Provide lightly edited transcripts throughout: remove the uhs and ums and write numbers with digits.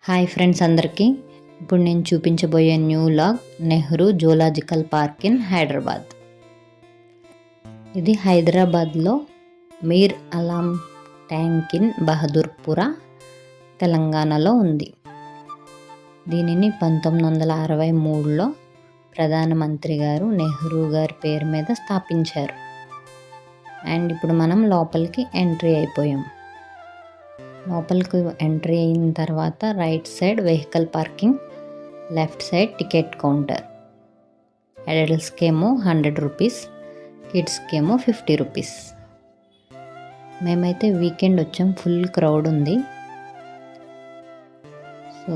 Hi friends అందరికీ. ఇప్పుడు నేను చూపించబోయే new log Nehru Zoological Park in Hyderabad. ఇది హైదరాబాద్లో మీర్ అలాం ట్యాంక్ ఇన్ బహదూర్పుర తెలంగాణలో ఉంది. దీనిని 1963లో ప్రధానమంత్రి గారు నెహ్రూ గారి పేరు మీద స్థాపించారు. అండ్ ఇప్పుడు మనం లోపలికి ఎంట్రీ అయిపోయాం. లోపలికి ఎంట్రీ అయిన తర్వాత right side vehicle parking, left side ticket counter. అడల్ట్స్కి ఏమో 100 రూపీస్, కిడ్స్కి ఏమో 50 రూపీస్. మేమైతే వీకెండ్ వచ్చాం, ఫుల్ క్రౌడ్ ఉంది. సో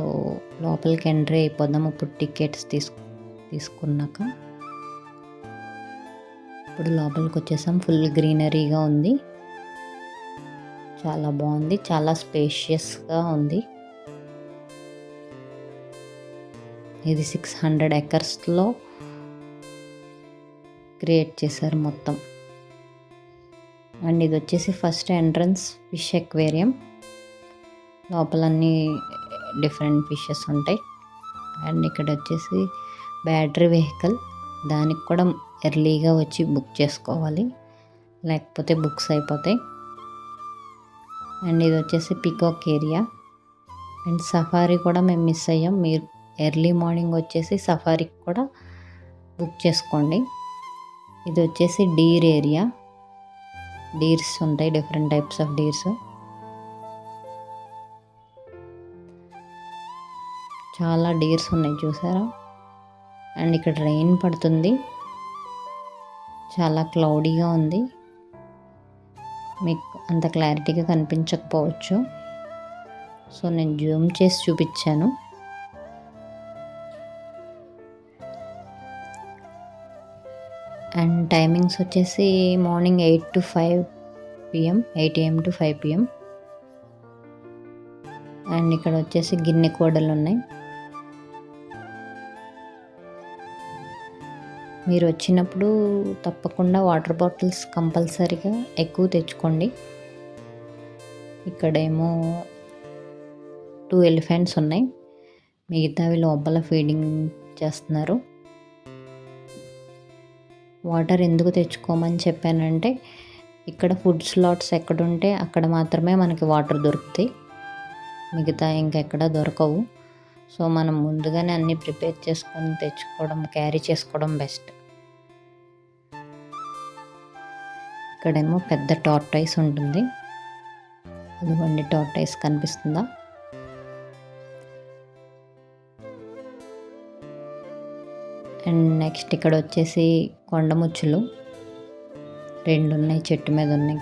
లోపలికి ఎంట్రీ అయిపోదాం ఇప్పుడు టికెట్స్ తీసుకున్నాక. ఇప్పుడు లోపలికి వచ్చేసాం. ఫుల్ గ్రీనరీగా ఉంది, చాలా బాగుంది, చాలా స్పేషియస్గా ఉంది. ఇది 600 ఎకర్స్లో క్రియేట్ చేశారు మొత్తం. అండ్ ఇది వచ్చేసి ఫస్ట్ ఎంట్రన్స్ ఫిష్ ఎక్వేరియం. లోపల అన్నీ డిఫరెంట్ ఫిషెస్ ఉంటాయి. అండ్ ఇక్కడ వచ్చేసి బ్యాటరీ వెహికల్, దానికి కూడా ఎర్లీగా వచ్చి బుక్ చేసుకోవాలి, లేకపోతే బుక్స్ అయిపోతాయి. అండ్ ఇది వచ్చేసి పికాక్ ఏరియా. అండ్ సఫారీ కూడా మేము మిస్ అయ్యాం. మీరు ఎర్లీ మార్నింగ్ వచ్చేసి సఫారీకి కూడా బుక్ చేసుకోండి. ఇది వచ్చేసి డీర్ ఏరియా. డీర్స్ ఉంటాయి, డిఫరెంట్ టైప్స్ ఆఫ్ డీర్స్. చాలా డీర్స్ ఉన్నాయి, చూసారా? అండ్ ఇక్కడ రెయిన్ పడుతుంది, చాలా క్లౌడీగా ఉంది. మీకు అంత క్లారిటీగా కనిపించకపోవచ్చు, సో నేను జూమ్ చేసి చూపించాను. అండ్ టైమింగ్స్ వచ్చేసి morning 8 to 5 PM, 8 AM to 5 PM. And ఇక్కడ వచ్చేసి గిన్నె కోడలు ఉన్నాయి. మీరు వచ్చినప్పుడు తప్పకుండా వాటర్ బాటిల్స్ కంపల్సరీగా ఎక్కువ తెచ్చుకోండి. ఇక్కడేమో 2 ఎలిఫెంట్స్ ఉన్నాయి, మిగతావి లోపల ఫీడింగ్ చేస్తున్నారు. వాటర్ ఎందుకు తెచ్చుకోమని చెప్పానంటే, ఇక్కడ ఫుడ్ స్లాట్స్ ఎక్కడుంటే అక్కడ మాత్రమే మనకి వాటర్ దొరుకుతాయి, మిగతా ఇంకెక్కడ దొరకవు. సో మనం ముందుగానే అన్నీ ప్రిపేర్ చేసుకొని తెచ్చుకోవడం, క్యారీ చేసుకోవడం బెస్ట్. ఇక్కడేమో పెద్ద టార్టాయిస్ ఉంటుంది, అదిగోండి టార్టాయిస్ కనిపిస్తుందా? అండ్ నెక్స్ట్ ఇక్కడ వచ్చేసి కొండముచ్చులు 2 ఉన్నాయి, చెట్టు మీద ఉన్నాయి,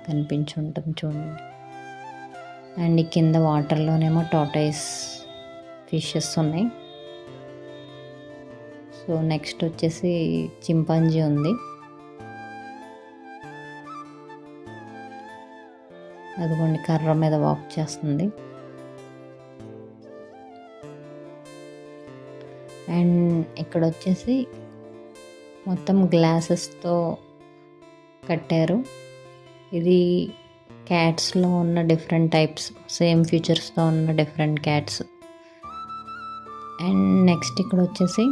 కనిపించి ఉంటుంది చూడండి. అండ్ ఈ కింద వాటర్లోనేమో టార్టాయిస్ ఫిషెస్ ఉన్నాయి. సో నెక్స్ట్ వచ్చేసి చింపాంజీ ఉంది, అదిగోండి కర్ర మీద వాక్ చేస్తుంది. అండ్ ఇక్కడ వచ్చేసి మొత్తం గ్లాసెస్తో కట్టారు. ఇది క్యాట్స్లో ఉన్న డిఫరెంట్ టైప్స్, సేమ్ ఫీచర్స్తో ఉన్న డిఫరెంట్ క్యాట్స్. అండ్ నెక్స్ట్ ఇక్కడ వచ్చేసి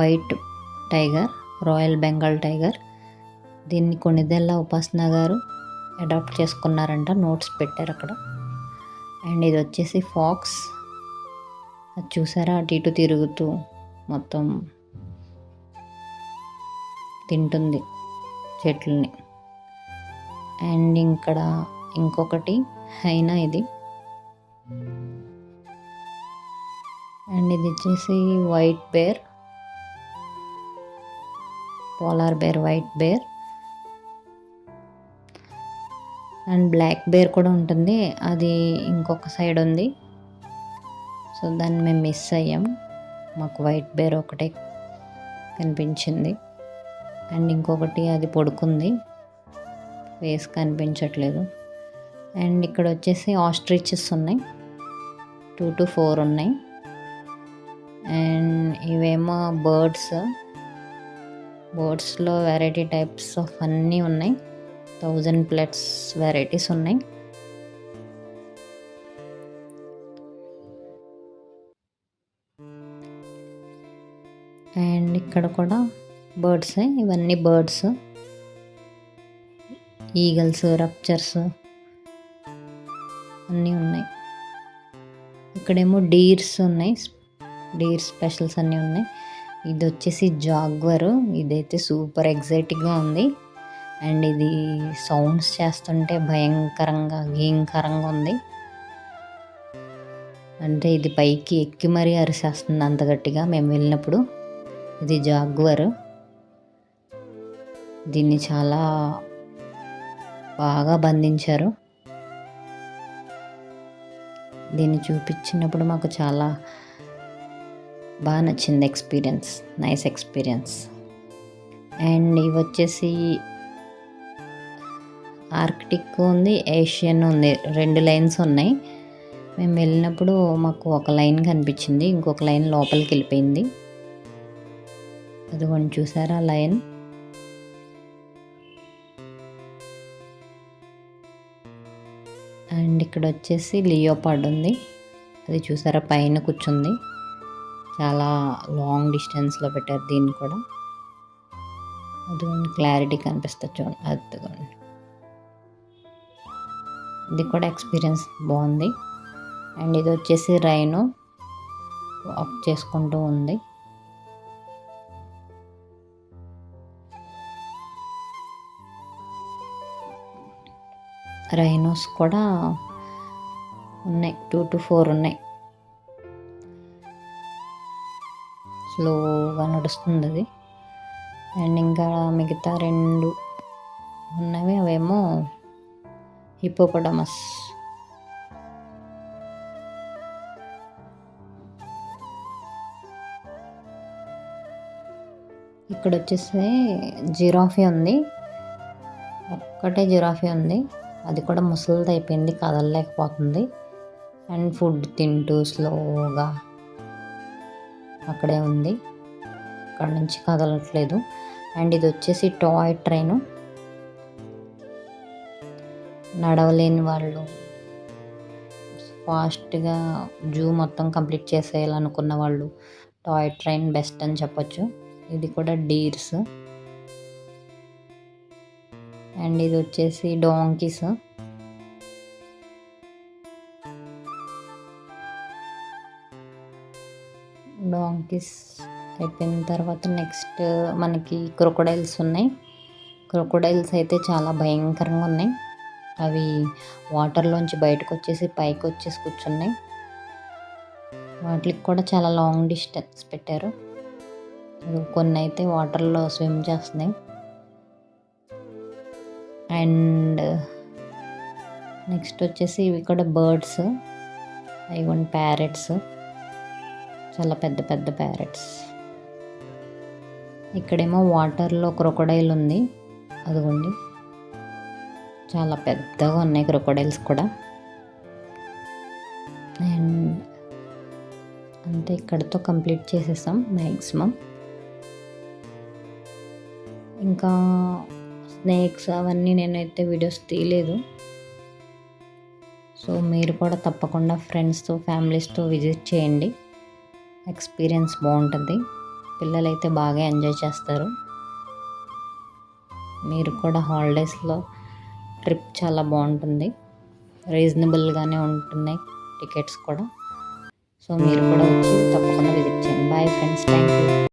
white tiger, royal Bengal tiger. దీన్ని కొణిదెల ఉపాసన గారు అడాప్ట్ చేసుకున్నారంట, నోట్స్ పెట్టారు అక్కడ. అండ్ ఇది వచ్చేసి ఫాక్స్, అది చూసారా అటు ఇటు తిరుగుతూ మొత్తం తింటుంది చెట్లని. అండ్ ఇక్కడ ఇంకొకటి హైనా ఇది. అండ్ ఇది వచ్చేసి white bear, polar bear, white bear. And black bear కూడా ఉంటుంది, అది ఇంకొక సైడ్ ఉంది. సో దాన్ని మేము మిస్ అయ్యాం, మాకు వైట్ బేర్ ఒకటే కనిపించింది. అండ్ ఇంకొకటి అది పడుకుంది, ఫేస్ కనిపించట్లేదు. అండ్ ఇక్కడ వచ్చేసి ఆస్ట్రిచెస్ ఉన్నాయి, 2 to 4 ఉన్నాయి. అండ్ ఇవేమో బర్డ్స్లో వెరైటీ టైప్స్ ఆఫ్ అన్నీ ఉన్నాయి, 1000+ వెరైటీస్ ఉన్నాయి. అండ్ ఇక్కడ కూడా బర్డ్సే, ఇవన్నీ బర్డ్స్, ఈగల్స్, రప్చర్స్ అన్నీ ఉన్నాయి. ఇక్కడేమో డీర్స్ ఉన్నాయి, డీర్ స్పెషల్స్ అన్నీ ఉన్నాయి. ఇది వచ్చేసి జాగ్వర్, ఇదైతే సూపర్ ఎగ్జైటింగ్గా ఉంది. అండ్ ఇది సౌండ్స్ చేస్తుంటే భయంకరంగా భీంకరంగా ఉంది. అంటే ఇది పైకి ఎక్కి మరీ అరిసేస్తుంది అంత గట్టిగా మేము వెళ్ళినప్పుడు. ఇది జాగ్వర్, దీన్ని చాలా బాగా బంధించారు. దీన్ని చూపించినప్పుడు మాకు చాలా బాగా నచ్చింది ఎక్స్పీరియన్స్, నైస్ ఎక్స్పీరియన్స్. అండ్ ఇవి వచ్చేసి ఆర్కిటిక్ ఉంది, ఏషియన్ ఉంది, 2 లైన్స్ ఉన్నాయి. మేము వెళ్ళినప్పుడు మాకు ఒక లైన్ కనిపించింది, ఇంకొక లైన్ లోపలికి వెళ్ళిపోయింది. అదిగోండి చూసారా లైన్. అండ్ ఇక్కడ వచ్చేసి లియోపార్డ్ ఉంది, అది చూసారా పైన కూర్చుంది. చాలా లాంగ్ డిస్టెన్స్లో పెట్టారు దీన్ని కూడా. అదిగోండి క్లారిటీ కనిపిస్తుంది చూడండి, అదిగోండి. ఇది కూడా ఎక్స్పీరియన్స్ బాగుంది. అండ్ ఇది వచ్చేసి రైనో వాక్ చేసుకుంటూ ఉంది. రైనోస్ కూడా ఉన్నాయి, 2 to 4 ఉన్నాయి. స్లోగా నడుస్తుంది అది. అండ్ ఇంకా మిగతా 2 ఉన్నవి, అవేమో హిప్పోపొటమస్. ఇక్కడ వచ్చేసి జిరాఫీ ఉంది, ఒక్కటే జిరాఫీ ఉంది, అది కూడా ముసలిది అయిపోయింది, కదలలేకపోతుంది. అండ్ ఫుడ్ తింటూ స్లోగా అక్కడే ఉంది, అక్కడ నుంచి కదలట్లేదు. అండ్ ఇది వచ్చేసి టాయ్ ట్రైన్, నడవలేని వాళ్ళు, ఫాస్ట్గా జూ మొత్తం కంప్లీట్ చేసేయాలనుకున్న వాళ్ళు టాయ్ ట్రైన్ బెస్ట్ అని చెప్పొచ్చు. ఇది కూడా డీర్స్. అండ్ ఇది వచ్చేసి డాంకీస్. డాంకీస్ అయిపోయిన తర్వాత నెక్స్ట్ మనకి క్రొకొడైల్స్ ఉన్నాయి. క్రొకొడైల్స్ అయితే చాలా భయంకరంగా ఉన్నాయి. అవి వాటర్లోంచి బయటకు వచ్చేసి పైకి వచ్చేసి కూర్చున్నాయి. వాటికి కూడా చాలా లాంగ్ డిస్టెన్స్ పెట్టారు. కొన్ని అయితే వాటర్లో స్విమ్ చేస్తున్నాయి. అండ్ నెక్స్ట్ వచ్చేసి ఇవి కూడా బర్డ్స్, అవి ప్యారెట్స్, చాలా పెద్ద పెద్ద ప్యారెట్స్. ఇక్కడేమో వాటర్లో క్రొకొడైల్ ఉంది, అదిగోండి చాలా పెద్దగా ఉన్నాయి క్రొకొడైల్స్ కూడా. అండ్ అంతే, ఇక్కడితో కంప్లీట్ చేసేసాం మ్యాక్సిమం. ఇంకా స్నేక్స్ అవన్నీ నేనైతే వీడియోస్ తీయలేదు. సో మీరు కూడా తప్పకుండా ఫ్రెండ్స్తో ఫ్యామిలీస్తో విజిట్ చేయండి, ఎక్స్పీరియన్స్ బాగుంటుంది. పిల్లలైతే బాగా ఎంజాయ్ చేస్తారు. మీరు కూడా హాలిడేస్లో ట్రిప్ చాలా బాగుంటుంది, రీజనబుల్గానే ఉంటున్నాయి టికెట్స్ కూడా. సో మీరు కూడా